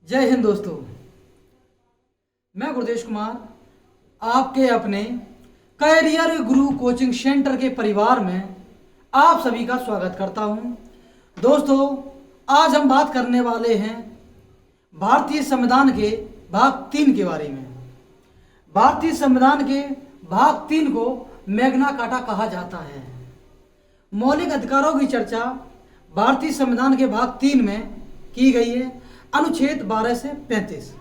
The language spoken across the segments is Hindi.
जय हिंद दोस्तों। मैं गुरुदेश कुमार आपके अपने कैरियर गुरु कोचिंग सेंटर के परिवार में आप सभी का स्वागत करता हूं। दोस्तों, आज हम बात करने वाले हैं भारतीय संविधान के भाग 3 के बारे में। भारतीय संविधान के भाग 3 को मैग्ना कार्टा कहा जाता है। मौलिक अधिकारों की चर्चा भारतीय संविधान के भाग 3 में की गई है, अनुच्छेद 12 से 35।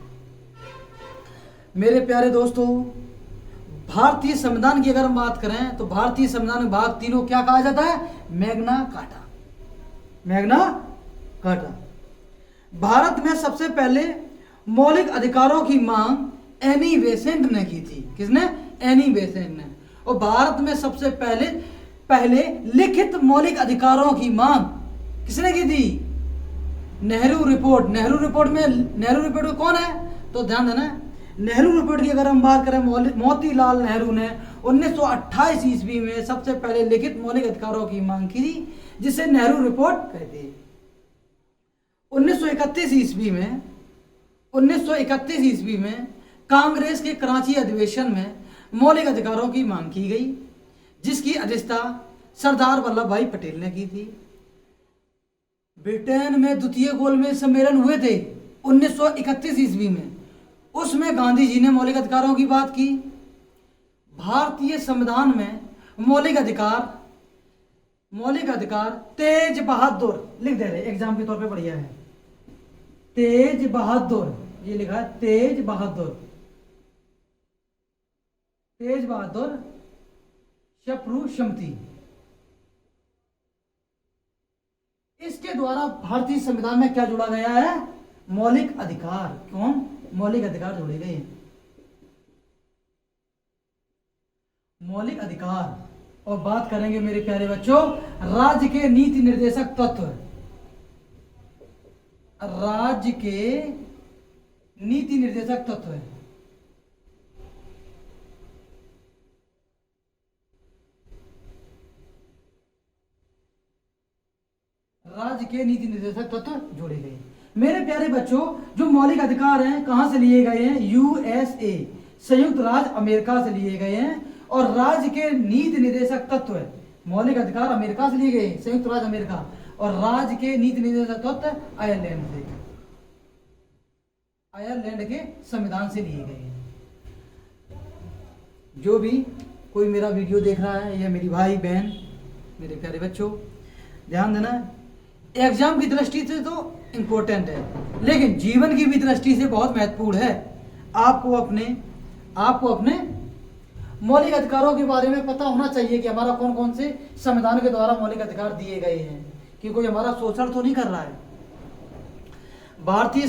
मेरे प्यारे दोस्तों, भारतीय संविधान की अगर हम बात करें तो भारतीय संविधान भाग 3 को क्या कहा जाता है? Magna carta. Magna carta. Bharat में सबसे पहले मौलिक अधिकारों की मांग एनी बेसेंट ने की थी। किसने? एनी बेसेंट ने। और भारत में सबसे पहले लिखित मौलिक अधिकारों की मांग किसने की थी? नेहरू रिपोर्ट। नेहरू रिपोर्ट में कौन है? तो ध्यान देना, नेहरू रिपोर्ट की अगर हम बात करें, मोतीलाल नेहरू ने 1928 ईस्वी में सबसे पहले लिखित मौलिक अधिकारों की मांग की थी, जिसे नेहरू रिपोर्ट कहते हैं। 1931 ईस्वी में कांग्रेस के कराची अधिवेशन में मौलिक अधिकारों की मांग की गई, जिसकी अध्यक्षता सरदार वल्लभ भाई पटेल ने की थी। ब्रिटेन में द्वितीय गोलमेज सम्मेलन हुए थे 1931 ईस्वी में। उसमें गांधी जी ने मौलिक अधिकारों की बात की। भारतीय संविधान में मौलिक अधिकार तेज बहादुर लिख दे रहे, एग्जाम के तौर पे बढ़िया है। तेज बहादुर, ये लिखा है तेज बहादुर शप्रुशमती। इसके द्वारा भारतीय संविधान में क्या जोड़ा गया है? मौलिक अधिकार। कौन? मौलिक अधिकार जोड़े गए हैं। मौलिक अधिकार। और बात करेंगे मेरे प्यारे बच्चों राज्य के नीति निर्देशक तत्व। राज्य के नीति निर्देशक तत्व है। राज्य के नीति निर्देशक तत्व जोड़े गए। मेरे प्यारे बच्चों, जो मौलिक अधिकार हैं कहां से लिए गए हैं? यूएसए, संयुक्त राज्य अमेरिका से लिए गए हैं। और राज्य के नीति निर्देशक तत्व, मौलिक अधिकार अमेरिका से लिए गए, संयुक्त राज्य अमेरिका। और राज्य के नीति निर्देशक तत्व आयरलैंड से, आयरलैंड के संविधान से लिए गए हैं। जो भी कोई मेरा वीडियो देख रहा है या मेरी भाई बहन, मेरे प्यारे बच्चों, ध्यान देना, एग्जाम की दृष्टि से तो इंपॉर्टेंट है, लेकिन जीवन की भी दृष्टि से बहुत महत्वपूर्ण है। आपको अपने मौलिक अधिकारों के बारे में पता होना चाहिए कि हमारा कौन कौन से संविधान के द्वारा मौलिक अधिकार दिए गए हैं, कि कोई हमारा शोषण तो नहीं कर रहा है। भारतीय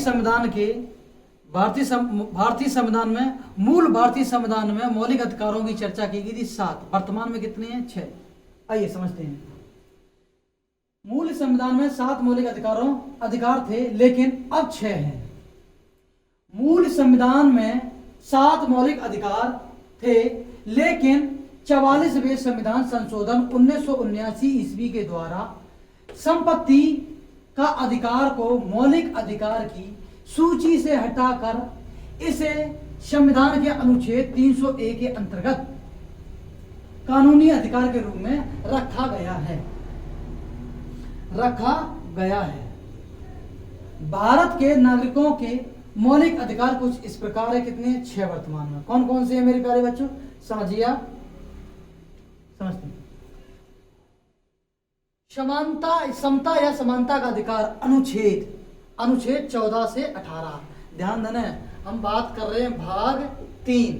संविधान में मूल भारतीय संविधान में मौलिक अधिकारों की चर्चा की गई थी 7। वर्तमान में कितने हैं? 6। आइए समझते हैं। मूल संविधान में 7 मौलिक अधिकार थे, लेकिन अब 6 हैं। मूल संविधान में 7 मौलिक अधिकार थे, लेकिन 44वें संविधान संशोधन 1979 ईस्वी के द्वारा संपत्ति का अधिकार को मौलिक अधिकार की सूची से हटाकर इसे संविधान के अनुच्छेद 301 के अंतर्गत कानूनी अधिकार के रूप में रखा गया है। भारत के नागरिकों के मौलिक अधिकार कुछ इस प्रकार है। कितने? 6 वर्तमान में। कौन कौन से हैं मेरे प्यारे बच्चों? समझिए, आप समझते हैं। समता या समानता का अधिकार, अनुच्छेद 14 से 18। ध्यान देना, हम बात कर रहे हैं भाग 3।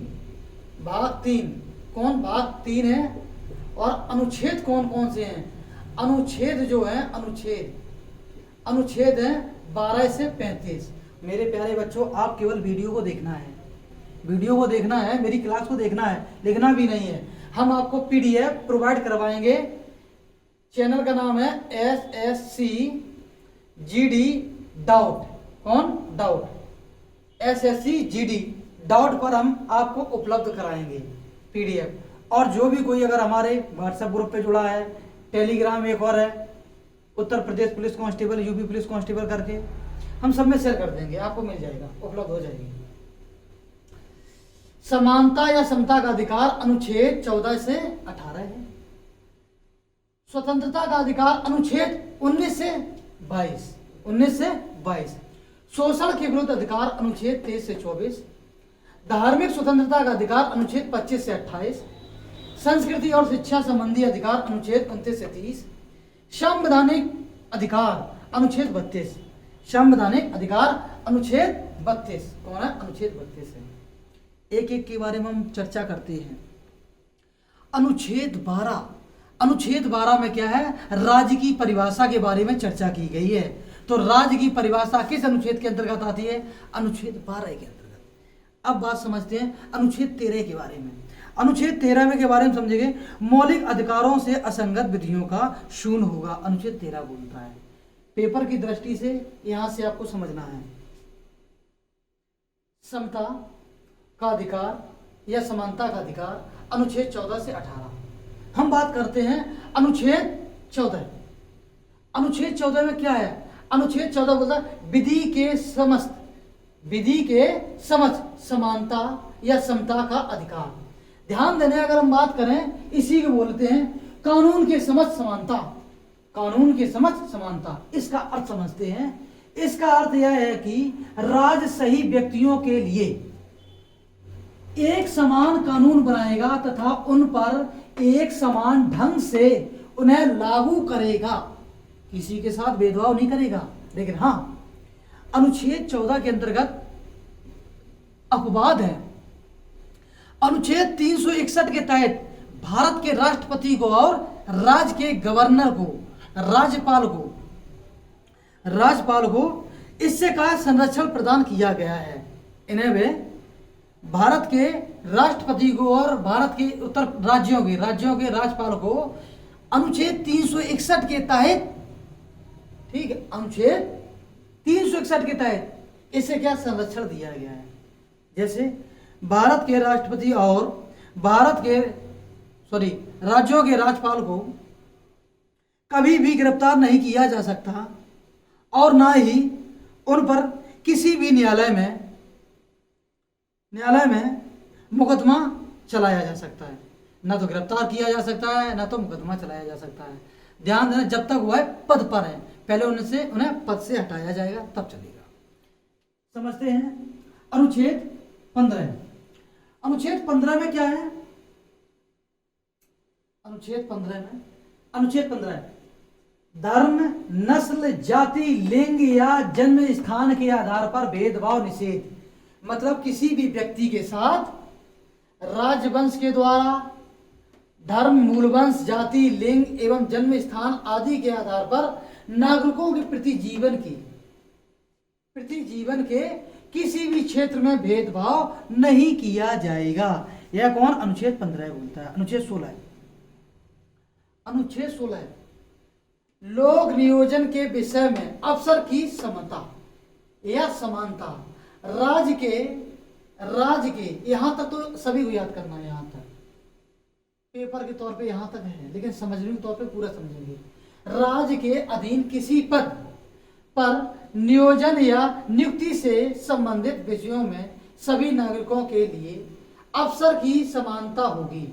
कौन? भाग 3 है। और अनुच्छेद कौन कौन से हैं? अनुच्छेद जो है, अनुच्छेद है 12 से 35। मेरे प्यारे बच्चों, आप केवल वीडियो को देखना है, मेरी क्लास को देखना है, लिखना भी नहीं है। हम आपको पीडीएफ प्रोवाइड करवाएंगे। चैनल का नाम है SSCGD डाउट। कौन? डाउट। SSCGD डाउट पर हम आपको उपलब्ध कराएंगे पीडीएफ। और जो भी कोई अगर हमारे व्हाट्सएप ग्रुप पे जुड़ा है, टेलीग्राम एक और है, Uttar Pradesh police constable, UP police constable करके, हम सब में शेयर कर देंगे, आपको मिल जाएगा, उपलब्ध हो जाएगी। समानता या समता का अधिकार अनुच्छेद 14 से 18 है। स्वतंत्रता का अधिकार अनुच्छेद 19 से 22। शोषण के विरुद्ध अधिकार अनुच्छेद 23 से 24। धार्मिक स्वतंत्रता का अधिकार अनुच्छेद 25 से 28। संस्कृति और शिक्षा संबंधी अधिकार अनुच्छेद 29 से 30। संवैधानिक अधिकार अनुच्छेद 32। संवैधानिक अधिकार अनुच्छेद 32 कौन है? अनुच्छेद 32 है। एक एक के बारे में हम चर्चा करते हैं। अनुच्छेद 12 में क्या है? राज्य की परिभाषा के बारे में चर्चा की गई है। तो राज्य की परिभाषा किस अनुच्छेद के अंतर्गत आती है? अनुच्छेद 12 के अंतर्गत। अब बात समझते हैं अनुच्छेद 13 के बारे में। अनुच्छेद 13 में के बारे में समझेंगे, मौलिक अधिकारों से असंगत विधियों का शून्य होगा। अनुच्छेद 13 बोलता है, पेपर की दृष्टि से यहां से आपको समझना है। समता का अधिकार या समानता का अधिकार अनुच्छेद 14 से 18। हम बात करते हैं अनुच्छेद 14। अनुच्छेद 14 में क्या है? अनुच्छेद 14 बोलता है विधि के समस्त समानता या समता का अधिकार। ध्यान देने, अगर हम बात करें, इसी को बोलते हैं कानून के समस्त समानता। कानून के समस्त समानता, इसका अर्थ समझते हैं। इसका अर्थ यह है कि राज सही व्यक्तियों के लिए एक समान कानून बनाएगा तथा उन पर एक समान ढंग से उन्हें लागू करेगा, किसी के साथ भेदभाव नहीं करेगा। लेकिन हाँ, अनुच्छेद 14 के अंतर्गत अपवाद है। अनुच्छेद 361 के तहत भारत के राष्ट्रपति को और राज्य के गवर्नर को, राज्यपाल को इससे का संरक्षण प्रदान किया गया है। इन्हें वे भारत के राष्ट्रपति को और भारत के उत्तर राज्यों के राज्यपाल को अनुच्छेद 361 के तहत, ठीक है, अनुच्छेद 361 के तहत इसे क्या संरक्षण दिया गया है। जैसे भारत के राष्ट्रपति और राज्यों के राज्यपाल को कभी भी गिरफ्तार नहीं किया जा सकता और ना ही उन पर किसी भी न्यायालय में मुकदमा चलाया जा सकता है। ना तो गिरफ्तार किया जा सकता है, ना तो मुकदमा चलाया जा सकता है। ध्यान देना, जब तक वह पद पर है, पहले उन्हें पद से हटाया जाएगा, तब चलेगा। समझते हैं अनुच्छेद 15। अनुच्छेद 15 में क्या है? अनुच्छेद 15 धर्म, नस्ल, जाति, लिंग या जन्म स्थान के आधार पर भेदभाव निषेध। मतलब किसी भी व्यक्ति के साथ राजवंश के द्वारा धर्म, मूलवंश, जाति, लिंग एवं जन्म स्थान आदि के आधार पर नागरिकों के प्रति जीवन के किसी भी क्षेत्र में भेदभाव नहीं किया जाएगा। यह कौन? अनुच्छेद 15 बोलता है। अनुच्छेद 16 लोक नियोजन के विषय में अफसर की समता या समानता। राज्य के यहां तक तो सभी को याद करना है, यहां तक पेपर के तौर पे यहां तक है, लेकिन समझने के तौर पे पूरा समझेंगे। राज्य के अधीन किसी पद पर नियोजन या नियुक्ति से संबंधित विषयों में सभी नागरिकों के लिए अफसर की समानता होगी।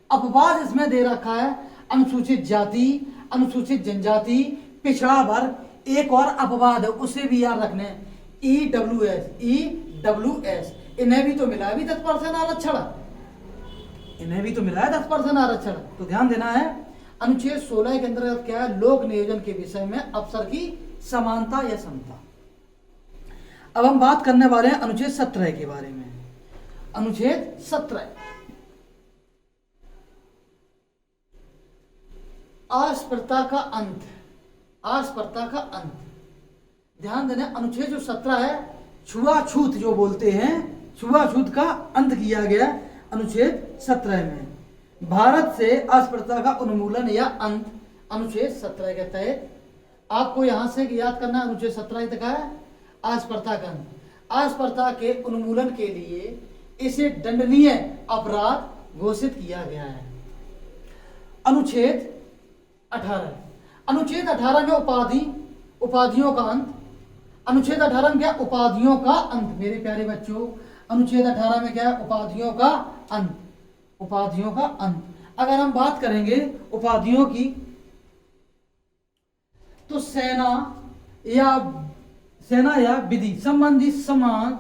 अपवाद इसमें दे रखा है अनुसूचित जाति, अनुसूचित जनजाति, पिछड़ा वर्ग। एक और अपवाद है, उसे भी याद रखने, EWS इन्हें भी तो मिला है 10% आरक्षण। तो ध्यान देना है, अनुच्छेद 16 के अंतर्गत क्या है? लोक नियोजन के विषय में अफसर की समानता या समता। अब हम बात करने वाले हैं अनुच्छेद 17 के बारे में। अनुच्छेद 17 अस्पृश्यता का अंत। ध्यान देना, अनुच्छेद जो 17 है, छुआछूत जो बोलते हैं, छुआछूत का अंत किया गया अनुच्छेद 17 में। भारत से अस्पृश्यता का उन्मूलन या अंत अनुच्छेद 17 के तहत आपको यहां से याद करना, अनुच्छेद 17 तक है अस्पृश्यता का अंत। अस्पृश्यता के उन्मूलन के लिए इसे दंडनीय अपराध घोषित किया गया है। अनुच्छेद 18 में उपाधियों का अंत। अनुच्छेद 18 में क्या, उपाधियों का अंत। मेरे प्यारे बच्चों, अनुच्छेद 18 में क्या है, उपाधियों का अंत, उपाधियों का अंत। अगर हम बात करेंगे उपाधियों की, तो सेना या विधि संबंधी सम्मान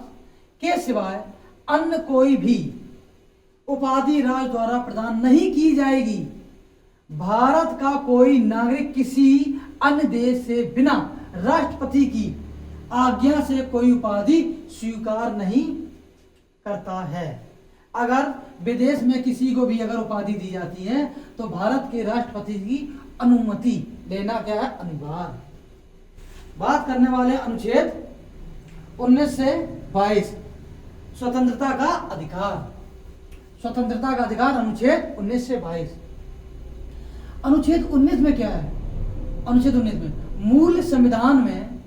के सिवाय अन्य कोई भी उपाधि राज्य द्वारा प्रदान नहीं की जाएगी। भारत का कोई नागरिक किसी अन्य देश से बिना राष्ट्रपति की आज्ञा से कोई उपाधि स्वीकार नहीं करता है। अगर विदेश में किसी को भी अगर उपाधि दी जाती है तो भारत के राष्ट्रपति की अनुमति लेना क्या है, अनिवार्य। बात करने वाले अनुच्छेद 19 से 22, स्वतंत्रता का अधिकार। स्वतंत्रता का अधिकार अनुच्छेद 19 से 22। अनुच्छेद 19 में क्या है, अनुच्छेद 19 में मूल संविधान में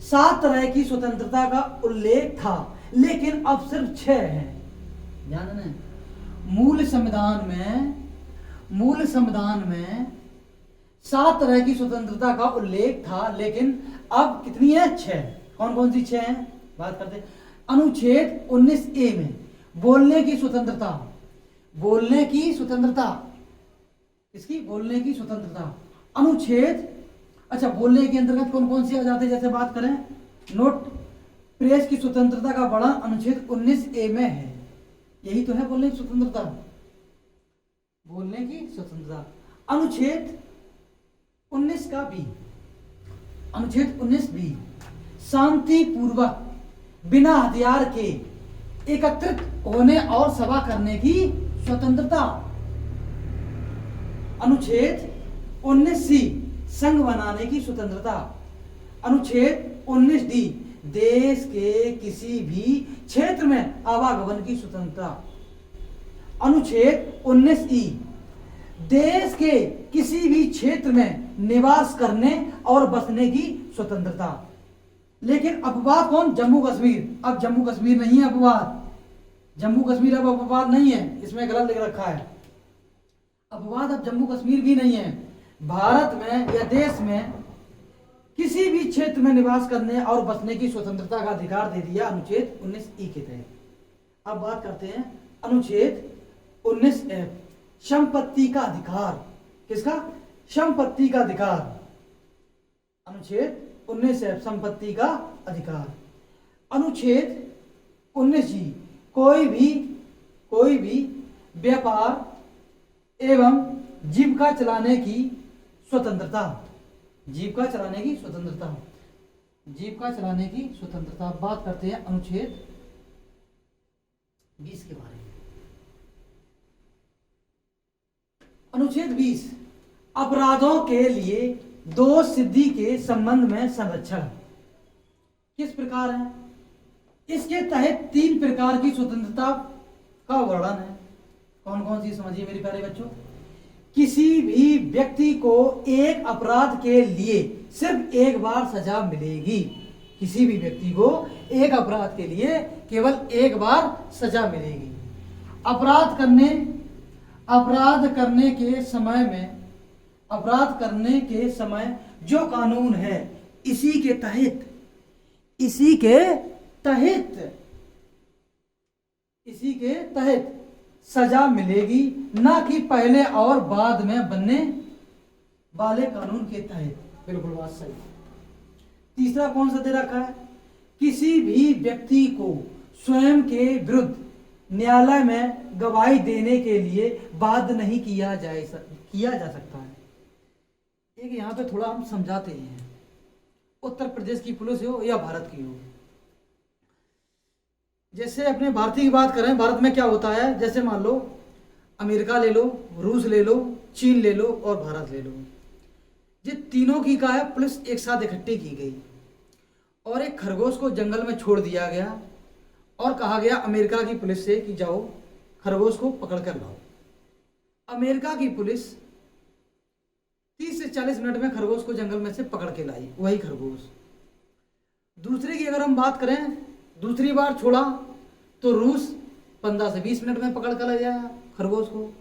7 तरह की स्वतंत्रता का उल्लेख था, लेकिन अब सिर्फ 6 है। ध्यान देना, मूल संविधान में 7 तरह की स्वतंत्रता का उल्लेख था, लेकिन अब कितनी है, 6। कौन कौन सी 6 हैं, बात करते हैं। अनुच्छेद 19A में बोलने की स्वतंत्रता, बोलने की स्वतंत्रता, किसकी, बोलने की स्वतंत्रता। अनुच्छेद, अच्छा, बोलने के अंतर्गत कौन कौन सी आ जाते हैं, जैसे बात करें नोट, प्रेस की स्वतंत्रता का वर्णन अनुच्छेद 19A में है। यही तो है बोलने की स्वतंत्रता, बोलने की स्वतंत्रता। अनुच्छेद 19 का बी, अनुच्छेद 19B शांति पूर्वक बिना हथियार के एकत्रित होने और सभा करने की स्वतंत्रता। अनुच्छेद 19C संघ बनाने की स्वतंत्रता। अनुच्छेद 19D देश के किसी भी क्षेत्र में आवागमन की स्वतंत्रता। अनुच्छेद 19E देश के किसी भी क्षेत्र में निवास करने और बसने की स्वतंत्रता। लेकिन अपवाद कौन, जम्मू कश्मीर। अब जम्मू कश्मीर नहीं है अपवाद, जम्मू कश्मीर अब अपवाद नहीं है, इसमें गलत लिख रखा है। अपवाद अब जम्मू कश्मीर भी नहीं है। भारत में या देश में किसी भी क्षेत्र में निवास करने और बसने की स्वतंत्रता का अधिकार दे दिया अनुच्छेद 19E के तहत। अब बात करते हैं अनुच्छेद 19F संपत्ति का अधिकार। किसका, संपत्ति का अधिकार। अनुच्छेद 19F संपत्ति का अधिकार। अनुच्छेद 19G कोई भी व्यापार एवं जीविका चलाने की स्वतंत्रता, जीविका चलाने की स्वतंत्रता, जीविका चलाने की स्वतंत्रता। बात करते हैं अनुच्छेद 20 के बारे में। अनुच्छेद 20 अपराधों के लिए दोष सिद्धि के संबंध में संरक्षण किस प्रकार है। इसके तहत 3 प्रकार की स्वतंत्रता का वर्णन है। कौन कौन सी, समझिए मेरे प्यारे बच्चों। किसी भी व्यक्ति को एक अपराध के लिए सिर्फ एक बार सजा मिलेगी। किसी भी व्यक्ति को एक अपराध के लिए केवल एक बार सजा मिलेगी। अपराध करने के समय जो कानून है इसी के तहत सजा मिलेगी, ना कि पहले और बाद में बनने वाले कानून के तहत। बिल्कुल बात सही। तीसरा कौन सा दे रखा है, किसी भी व्यक्ति को स्वयं के विरुद्ध न्यायालय में गवाही देने के लिए बाध्य नहीं किया जा सकता है। एक यहाँ पे थोड़ा हम समझाते हैं, उत्तर प्रदेश की पुलिस हो या भारत की हो। जैसे अपने भारतीय की बात करें, भारत में क्या होता है, जैसे मान लो अमेरिका ले लो, रूस ले लो, चीन ले लो और भारत ले लो। ये तीनों की का है पुलिस एक साथ इकट्ठी की गई और एक खरगोश को जंगल में छोड़ दिया गया और कहा गया अमेरिका की पुलिस से कि जाओ खरगोश को पकड़ कर लाओ। अमेरिका की पुलिस 30 से 40 मिनट में खरगोश को जंगल में से पकड़ के लाई, वही खरगोश। दूसरे की अगर हम बात करें, दूसरी बार छोड़ा तो रूस 15 से 20 मिनट में पकड़ कर ले जाया खरगोश को।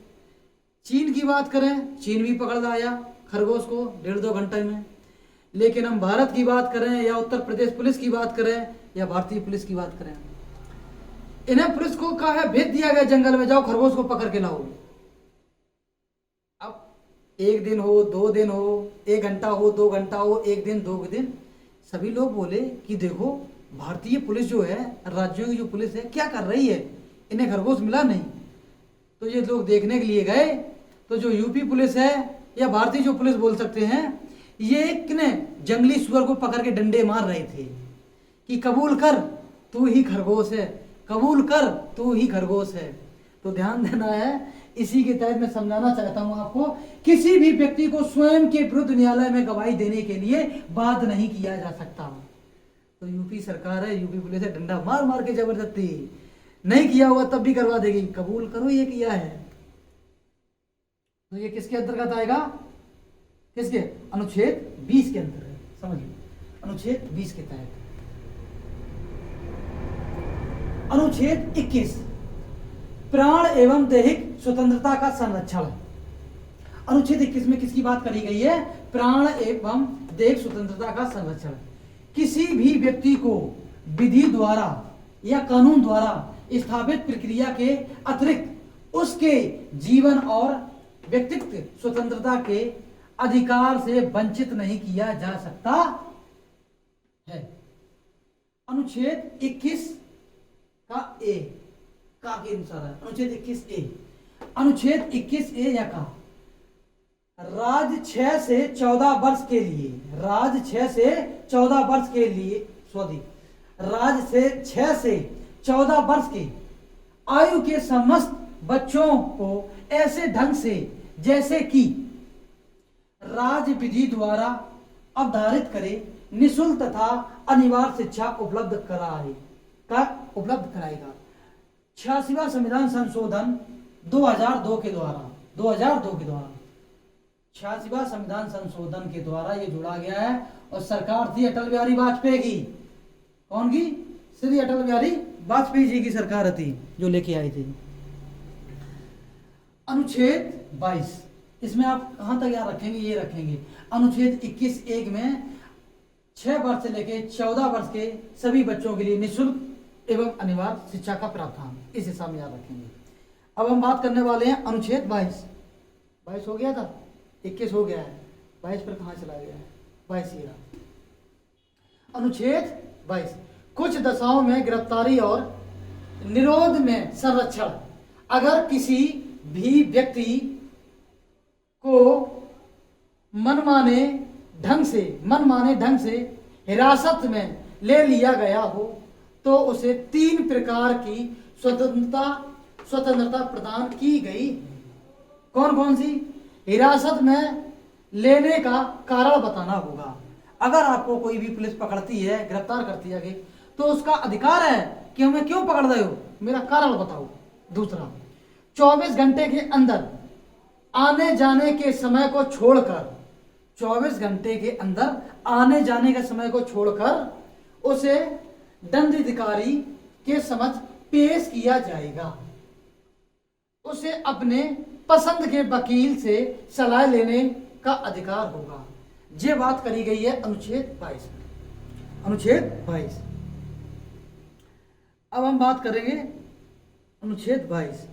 चीन की बात करें, चीन भी पकड़ लाया खरगोश को 1.5-2 घंटे में। लेकिन हम भारत की बात करें या उत्तर प्रदेश पुलिस की बात करें या भारतीय पुलिस की बात करें, इन्हें पुलिस को कहा है भेज दिया गया जंगल में, जाओ खरगोश को पकड़ के लाओ। अब 1 दिन हो, 2 दिन हो, 1 घंटा हो, 2 घंटा हो, 1 दिन 2 दिन, सभी लोग बोले कि देखो भारतीय पुलिस जो है, राज्यों की जो पुलिस है क्या कर रही है, इन्हें खरगोश मिला नहीं। तो ये लोग देखने के लिए गए, तो जो यूपी पुलिस है या भारतीय जो पुलिस बोल सकते हैं, ये किने जंगली सुअर को पकड़ के डंडे मार रहे थे कि कबूल कर तू ही खरगोश है, कबूल कर तू ही खरगोश है। तो ध्यान देना है, इसी के तहत मैं समझाना चाहता हूं आपको, किसी भी व्यक्ति को स्वयं के विरुद्ध न्यायालय में गवाही देने के लिए बाध्य नहीं किया जा सकता। तो यूपी सरकार है, यूपी पुलिस है, डंडा मार मार के जबरदस्ती, नहीं किया हुआ तब भी करवा देगी, कबूल करो ये किया है। तो ये किसके अंतर्गत आएगा, किसके, अनुच्छेद 20 के अंतर्गत, समझिए अनुच्छेद 20 के तहत। अनुच्छेद 21 प्राण एवं दैहिक स्वतंत्रता का संरक्षण। अनुच्छेद 21 में किसकी बात करी गई है, प्राण एवं दैहिक स्वतंत्रता का संरक्षण। किसी भी व्यक्ति को विधि द्वारा या कानून द्वारा स्थापित प्रक्रिया के अतिरिक्त उसके जीवन और व्यक्तित्व स्वतंत्रता के अधिकार से वंचित नहीं किया जा सकता है। अनुच्छेद 21 का ए का के अनुसार है, अनुच्छेद 21 ए, अनुच्छेद 21 ए या का, राज्य 6 से 14 वर्ष के लिए, राज्य 6 से 14 वर्ष के लिए, राज्य से 6 से 14 वर्ष के आयु के समस्त बच्चों को ऐसे ढंग से जैसे कि राज्य विधि द्वारा अवधारित करे निःशुल्क तथा अनिवार्य शिक्षा उपलब्ध कराएगा। 86वां संविधान संशोधन 2002 के द्वारा 86वां संविधान संशोधन के द्वारा ये जोड़ा गया है, और सरकार थी अटल बिहारी वाजपेयी की। कौन की, श्री अटल बिहारी वाजपेयी जी की सरकार थी जो लेके आई थी। अनुच्छेद 22, इसमें आप कहां तक याद रखेंगे, ये रखेंगे अनुच्छेद 21(1) में 6 वर्ष से लेके 14 वर्ष के सभी बच्चों के लिए निःशुल्क एवं अनिवार्य शिक्षा का प्रावधान, इस हिसाब में याद रखेंगे। अब हम बात करने वाले हैं अनुच्छेद 22 हो गया था, 21 हो गया है, 22 पर कहां चला गया है, 22 ही रहा। अनुच्छेद 22 कुछ दशाओं में गिरफ्तारी और निरोध में संरक्षण। अगर किसी भी व्यक्ति को मनमाने ढंग से हिरासत में ले लिया गया हो तो उसे 3 प्रकार की स्वतंत्रता प्रदान की गई। कौन कौन सी, हिरासत में लेने का कारण बताना होगा। अगर आपको कोई भी पुलिस पकड़ती है, गिरफ्तार करती है तो उसका अधिकार है कि हमें क्यों पकड़ रहे हो, मेरा कारण बताओ। दूसरा, 24 घंटे के अंदर आने जाने के समय को छोड़कर, 24 घंटे के अंदर आने जाने के समय को छोड़कर उसे दंडाधिकारी के समक्ष पेश किया जाएगा। उसे अपने पसंद के वकील से सलाह लेने का अधिकार होगा। ये बात करी गई है अनुच्छेद 22 में। अनुच्छेद 22। अब हम बात करेंगे अनुच्छेद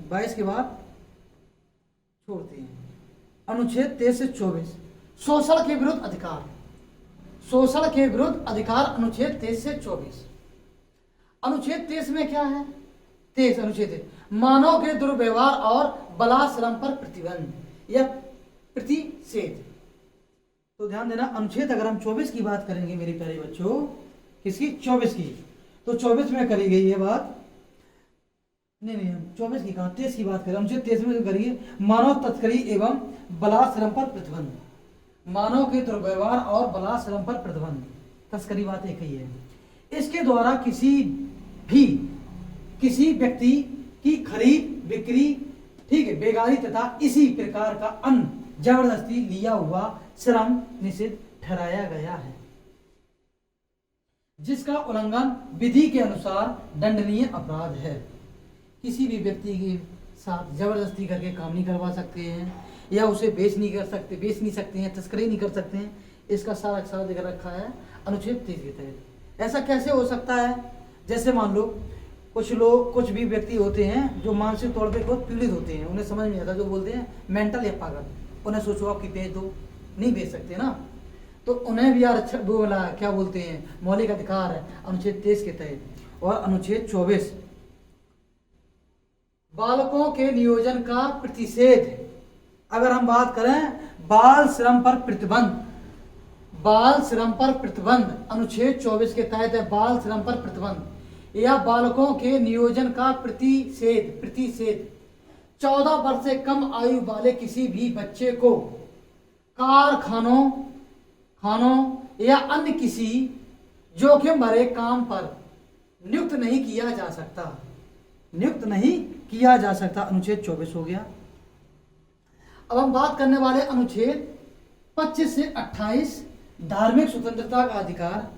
22 के बाद छोड़ते हैं अनुच्छेद 23 से 24, शोषण के विरुद्ध अधिकार। शोषण के विरुद्ध अधिकार अनुच्छेद 23 से 24। अनुच्छेद 23 में क्या है, 23 अनुच्छेद मानव के दुर्व्यवहार और बलात्श्रम पर प्रतिबंध या प्रतिषेध। तो ध्यान देना, अनुच्छेद अगर हम 24 की बात करेंगे मेरे प्यारे बच्चों, किसकी, 24 की, तो 24 में करी गई ये बात, नहीं हम 24 की कहा, 23 की बात करें। अनुच्छेद 23 में करिए मानव तस्करी एवं बलात्श्रम पर प्रतिबंध। मानव के दुर्व्यवहार और बलात्श्रम पर प्रतिबंध, तस्करी बात एक ही है। इसके द्वारा किसी व्यक्ति की खरीद बिक्री, ठीक है, बेगारी तथा इसी प्रकार का अन्य जबरदस्ती लिया हुआ श्रम निषिद्ध ठहराया गया है, जिसका उल्लंघन विधि के अनुसार दंडनीय अपराध है। किसी भी व्यक्ति के साथ जबरदस्ती करके काम नहीं करवा सकते हैं, या उसे बेच नहीं सकते हैं, तस्करी नहीं कर सकते हैं, इसका सारा सारा दिखा रखा है अनुच्छेद 30 के तहत। ऐसा कैसे हो सकता है? जैसे मान लो कुछ लोग, कुछ भी व्यक्ति होते हैं जो मानसिक तौर पे बहुत पीड़ित होते हैं, उन्हें समझ नहीं आता, जो बोलते हैं मेंटल या पागल, उन्हें सोचो आपकी भेज दो, नहीं भेज सकते ना, तो उन्हें भी यार अच्छा वो बोला क्या बोलते हैं मौलिक अधिकार है अनुच्छेद 23 के तहत। और अनुच्छेद 24 बालकों के नियोजन का प्रतिषेध। अगर हम बात करें बाल श्रम पर प्रतिबंध, बाल श्रम पर प्रतिबंध अनुच्छेद 24 के तहत है बाल श्रम पर प्रतिबंध या बालकों के नियोजन का प्रतिषेध। प्रतिषेध 14 वर्ष से कम आयु वाले किसी भी बच्चे को कारखानों, खानों या अन्य किसी जोखिम भरे काम पर नियुक्त नहीं किया जा सकता, नियुक्त नहीं किया जा सकता। अनुच्छेद 24 हो गया। अब हम बात करने वाले अनुच्छेद 25 से 28 धार्मिक स्वतंत्रता का अधिकार।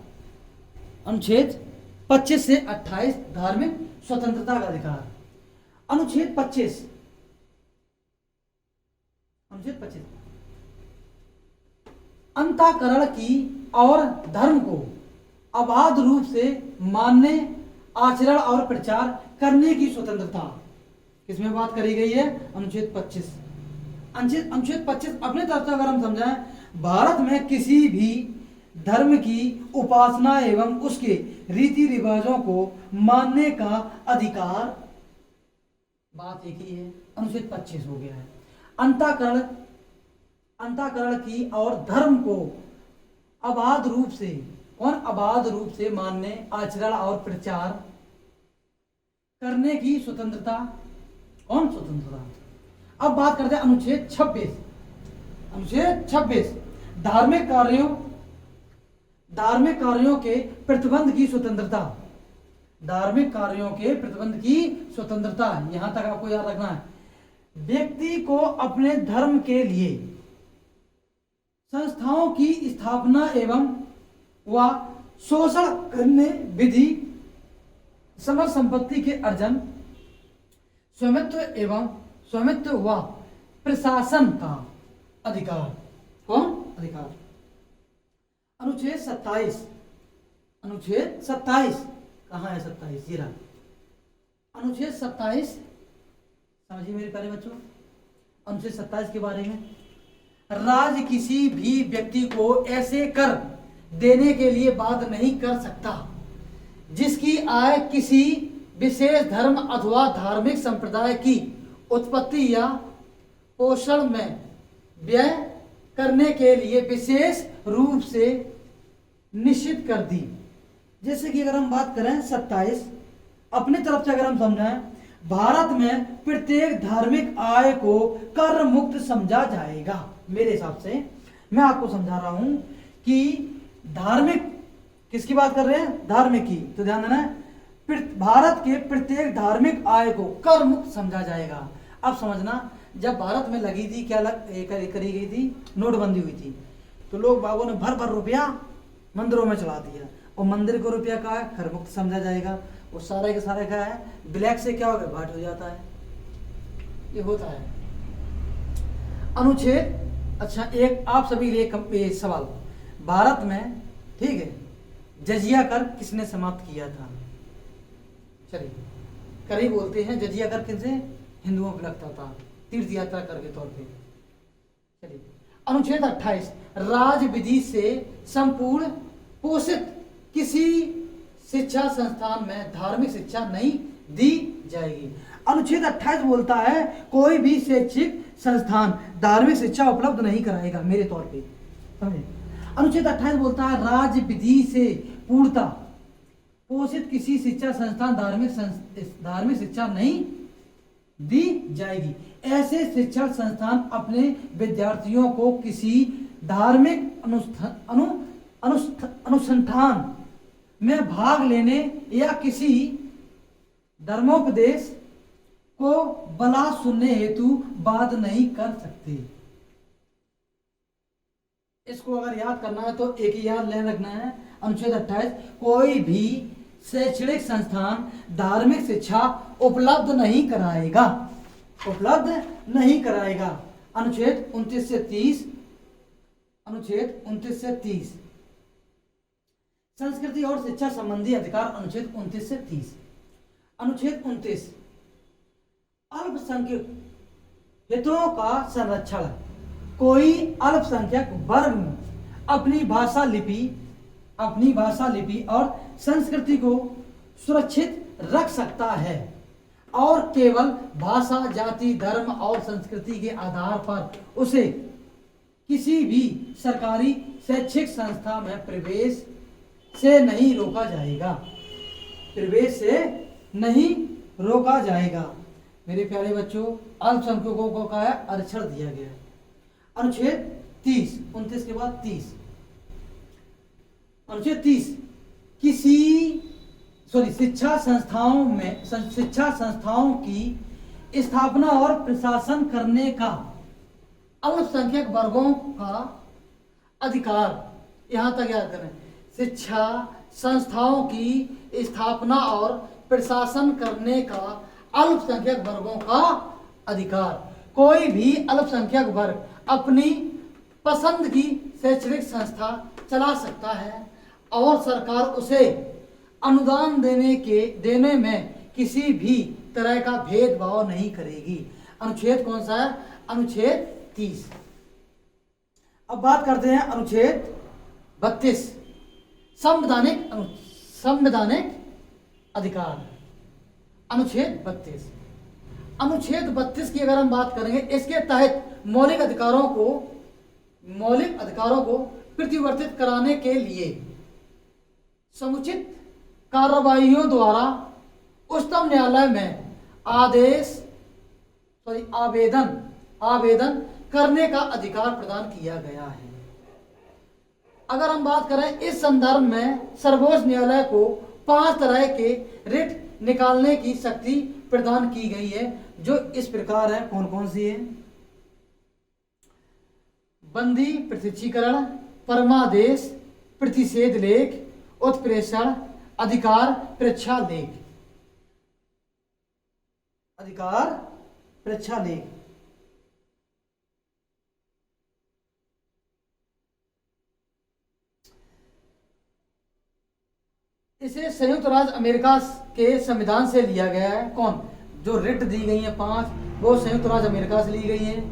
अनुच्छेद 25 से 28 धार्मिक स्वतंत्रता का अधिकार। अनुच्छेद 25, अनुच्छेद 25 अंतःकरण की और धर्म को अबाध रूप से मानने, आचरण और प्रचार करने की स्वतंत्रता किसमें बात करी गई है? अनुच्छेद 25। अनुच्छेद 25 अपने तरफ से अगर हम समझाएं, भारत में किसी भी धर्म की उपासना एवं उसके रीति रिवाजों को मानने का अधिकार, बात एक ही है, अनुच्छेद 25 हो गया है। अंतःकरण की और धर्म को अबाध रूप से, कौन अबाध रूप से मानने, आचरण और प्रचार करने की स्वतंत्रता, कौन स्वतंत्रता। अब बात करते हैं अनुच्छेद 26। अनुच्छेद 26 धार्मिक कार्यों के प्रतिबंध की स्वतंत्रता। धार्मिक कार्यों के प्रतिबंध की स्वतंत्रता, यहां तक आपको याद रखना है। व्यक्ति को अपने धर्म के लिए संस्थाओं की स्थापना एवं व शोषण करने, विधि, समर संपत्ति के अर्जन, स्वामित्व व प्रशासन का अधिकार। कौन अधिकार? अनुच्छेद 27। अनुच्छेद 27 कहाँ है? 27 ये रहा। अनुच्छेद 27 समझिए मेरे प्यारे बच्चों। अनुच्छेद 27 के बारे में, राज्य किसी भी व्यक्ति को ऐसे कर देने के लिए बाध्य नहीं कर सकता जिसकी आय किसी विशेष धर्म अथवा धार्मिक संप्रदाय की उत्पत्ति या पोषण में व्यय करने के लिए विशेष रूप से निश्चित कर दी। जैसे कि अगर हम बात करें 27 अपनी तरफ से अगर हम समझाएं, भारत में प्रत्येक धार्मिक आय को कर मुक्त समझा जाएगा। मेरे हिसाब से मैं आपको समझा रहा हूं कि धार्मिक, किसकी बात कर रहे हैं? धार्मिक की। तो ध्यान देना, भारत के प्रत्येक धार्मिक आय को कर मुक्त समझा जाएगा। अब समझना, जब भारत में लगी थी क्या करी गई थी, नोटबंदी हुई थी, तो लोग बाबू ने भर भर रुपया मंदिरों में चला दिया, और मंदिर को रुपया का है कर मुक्त समझा जाएगा। वो सारे के सारे क्या है, ब्लैक से क्या हो गया, भाट हो जाता है, ये होता है। अनुच्छेद, अच्छा एक आप सभी लिए सवाल, भारत में ठीक है जजिया कर किसने समाप्त किया था? चलिए, करी बोलते हैं जजिया कर किनसे? हिंदुओं को लगता था, तीर्थ यात्रा कर के तौर पे। चलिए, अनुच्छेद 28 राज विधि से संपूर्ण पोषित किसी शिक्षा संस्थान में धार्मिक शिक्षा नहीं दी जाएगी। अनुच्छेद 28 बोलता है कोई भी शैक्षिक संस्थान धार्मिक शिक्षा उपलब्ध नहीं कराएगा, मेरे तौर पे समझे। अनुच्छेद 28 बोलता है राज्य विधि से पूर्णता पोषित किसी शिक्षा संस्थान धार्मिक शिक्षा नहीं दी जाएगी। ऐसे शिक्षण संस्थान अपने विद्यार्थियों को किसी धार्मिक अनुसंधान में भाग लेने या किसी धर्मोपदेश को बला सुनने हेतु बाध्य नहीं कर सकते। इसको अगर याद करना है तो एक ही याद ले रखना है, अनुच्छेद 28 कोई भी शैक्षणिक संस्थान धार्मिक शिक्षा उपलब्ध नहीं कराएगा, उपलब्ध नहीं कराएगा। अनुच्छेद 29 से 30 अनुच्छेद 29 से 30। संस्कृति और शिक्षा संबंधी अधिकार अनुच्छेद 29 से 30। अनुच्छेद 29 अल्पसंख्यक हितों का संरक्षण। कोई अल्पसंख्यक वर्ग अपनी भाषा लिपि और संस्कृति को सुरक्षित रख सकता है और केवल भाषा, जाति, धर्म और संस्कृति के आधार पर उसे किसी भी सरकारी शैक्षिक संस्था में प्रवेश से नहीं रोका जाएगा। प्रवेश से नहीं रोका जाएगा। मेरे प्यारे बच्चों, अल्पसंख्यकों को क्या है? आरक्षण दिया गया है। अनुच्छेद 30, 29 के बाद 30। अनुच्छेद 30 शिक्षा संस्थाओं की स्थापना और प्रशासन करने का अल्पसंख्यक वर्गों का अधिकार। यहां तक याद करें, शिक्षा संस्थाओं की स्थापना और प्रशासन करने का अल्पसंख्यक वर्गों का अधिकार। कोई भी अल्पसंख्यक वर्ग अपनी पसंद की शैक्षणिक संस्था चला सकता है और सरकार उसे अनुदान देने में किसी भी तरह का भेदभाव नहीं करेगी। अनुच्छेद कौन सा है? अनुच्छेद 30। अब बात करते हैं अनुच्छेद 32 संवैधानिक अधिकार। अनुच्छेद 32 की अगर हम बात करेंगे, इसके तहत मौलिक अधिकारों को प्रतिवर्तित कराने के लिए समुचित कार्रवाइयों द्वारा उच्चतम न्यायालय में आवेदन करने का अधिकार प्रदान किया गया है। अगर हम बात करें इस संदर्भ में, सर्वोच्च न्यायालय को 5 तरह के रिट निकालने की शक्ति प्रदान की गई है, जो इस प्रकार है। कौन कौन सी है? बंदी प्रत्यक्षीकरण, परमादेश, प्रतिषेध लेख, उत्प्रेषण, अधिकार प्रेक्षा लेख। अधिकार प्रेक्षा लेख। इसे संयुक्त राज्य अमेरिका के संविधान से लिया गया है। कौन? जो रिट दी गई है 5, वो संयुक्त राज्य अमेरिका से ली गई है।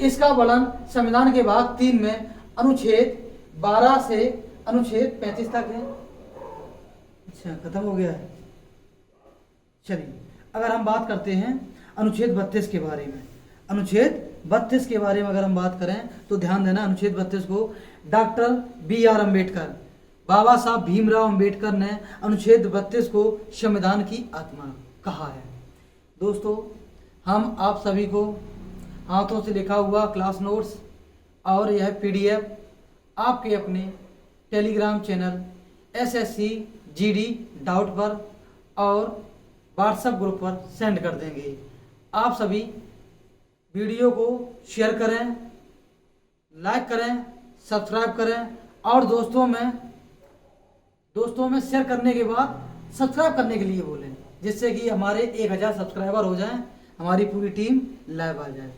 इसका वर्णन संविधान के भाग 3 में अनुच्छेद 12 से अनुच्छेद 35 तक है। अच्छा, खत्म हो गया है। चलिए, अगर हम बात करते हैं अनुच्छेद 32 के बारे में। अनुच्छेद 32 के बारे में अगर हम बात करें तो ध्यान देना, अनुच्छेद 32 को डॉक्टर B.R. अम्बेडकर, बाबा साहब भीमराव अम्बेडकर ने अनुच्छेद 32 को संविधान की आत्मा कहा है। दोस्तों, हम आप सभी को हाथों से लिखा हुआ क्लास नोट्स और यह PDF आपके अपने Telegram channel SSC GD doubt पर और व्हाट्सएप ग्रुप पर सेंड कर देंगे। आप सभी वीडियो को शेयर करें, लाइक करें, सब्सक्राइब करें और दोस्तों में शेयर करने के बाद सब्सक्राइब करने के लिए बोलें, जिससे कि हमारे 1000 सब्सक्राइबर हो जाएं, हमारी पूरी टीम लाइव आ जाए।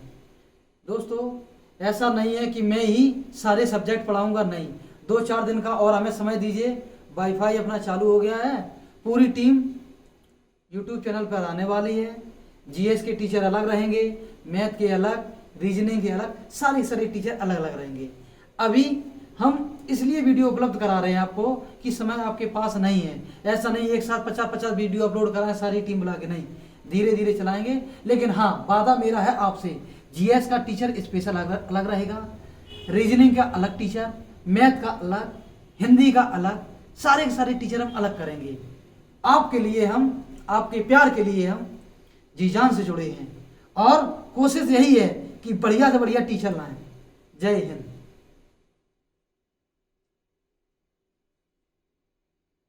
दोस्तों, ऐसा नहीं है कि मैं ही सारे सब्जेक्ट पढ़ाऊंगा, नहीं, 2-4 दिन का और हमें समय दीजिए। वाईफाई अपना चालू हो गया है। पूरी टीम यूट्यूब चैनल पर आने वाली है। GS के टीचर अलग रहेंगे, मैथ के अलग, रीजनिंग के अलग, सारे टीचर अलग अलग रहेंगे। अभी हम इसलिए वीडियो उपलब्ध करा रहे हैं आपको कि समय आपके पास नहीं है। ऐसा नहीं एक साथ 50-50 वीडियो अपलोड कराएं सारी टीम बुला के, नहीं, धीरे धीरे चलाएंगे। लेकिन हाँ, वादा मेरा है आपसे, GS का टीचर स्पेशल अलग रहेगा, रीजनिंग का अलग टीचर, मैथ का अलग, हिंदी का अलग, सारे के सारे टीचर हम अलग करेंगे। आपके लिए हम, आपके प्यार के लिए हम जी जान से जुड़े हैं और कोशिश यही है कि बढ़िया से बढ़िया टीचर लाएं। जय हिंद।